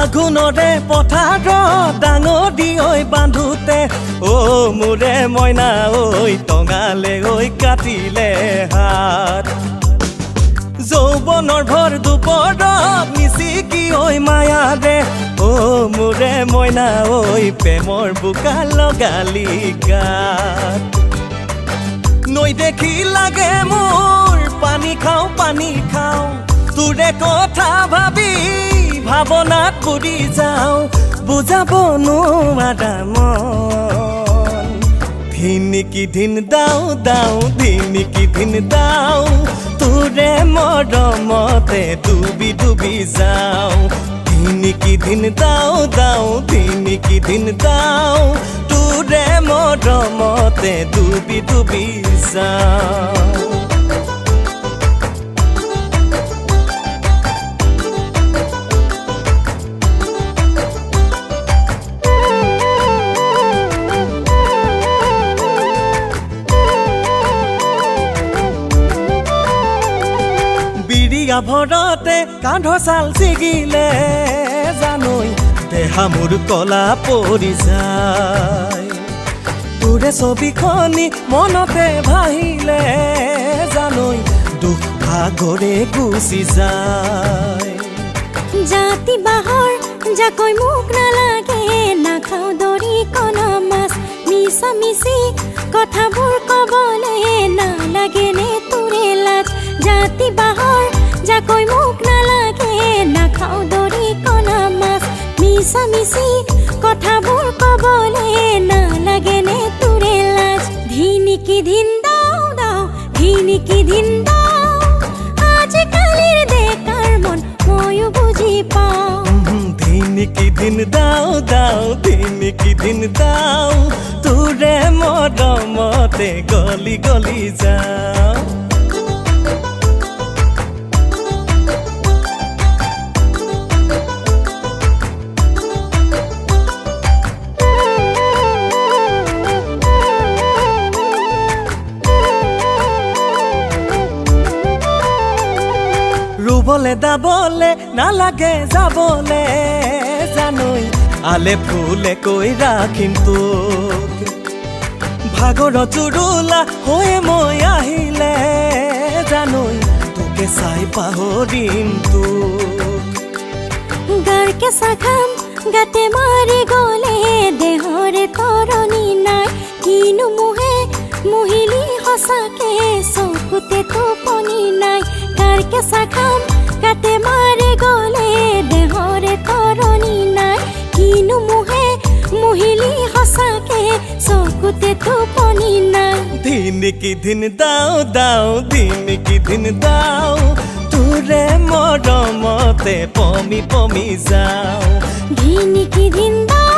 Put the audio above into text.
আঘোণৰে পথাৰত ডাঙৰি ঐ বান্ধোতে অ মোৰে মইনা ঐ টঙালে ঐ কাটিলে হাত যৌৱনৰ ভৰ দুপৰত নিচিকি ঐ মায়াৰে অ মোৰে মইনা ঐ প্ৰেমৰ বোকা লগালি গাত নৈ দেখি লাগে মোৰ পানী খাওঁ তোৰে কথা ভাবি ভাবনাত পৰি যাওঁ বুজাব নোৱাৰা মন ধিনিকি ধিন দাও ধিনিকি ধিন দাও তোৰে মৰমতে ডুবি ডুবি যাওঁ ধিনিকি ধিন দাও ধিনিকি ধিন দাও তোৰে মৰমতে ডুবি ডুবি যাওঁ ভৰতে কান্ধৰ চাল ছিগিলে জানৈ দেহা মোৰ কলা পৰি যায় তোৰে ছবিখনি মনতে ভাহিলে জানৈ দুখ ভাগৰে গুচি যায় জাতি বাহৰ যাকৈ মোক নালাগে নাখাও দৰি কণ মাছ মিছা মিছি কথাবোৰ কবলৈ নালাগে নে তোৰে লাজ জাতি বাহৰ যাকৈ মোক নালাগে নাখাও দৰি কণ মাছ মিছা মিছি কথাবোৰ কবলৈ নালাগে নে তোৰে লাজ ধিনিকি ধিন দাও ধিনিকি ধিন দাও আজিকালিৰ ডেকাৰ মন ময়ো বুজি পাওঁ ধিনিকি ধিন দাও ধিনিকি ধিন দাও তোৰে মৰমতে গলি গলি যাওঁ ৰুবলে দাবলে নালাগে যাবলে জানৈ আলে ফুলে কৈ ৰাখিম তোক ভাগৰ জুৰুলা হৈ মই আহিলে জানৈ তোকে চাই পাহৰিম তোক গাৰ কেঁচা ঘাম গাতে মাৰি গলে দেহৰে তৰণি নাই কিনো মোহে মহিলি সঁচাকে চকুতে টোপনি নাই গাৰ কেঁচা ঘাম গাতে মাৰি গলে দেহৰে তৰণি নাই কিনো মোহে মহিলি সঁচাকে চকুতে টোপনি নাই ধিনিকি ধিন দাও ধিনিকি ধিন দাও তোৰে মৰমতে পমি পমি যাওঁ ধিনিকি ধিন দাও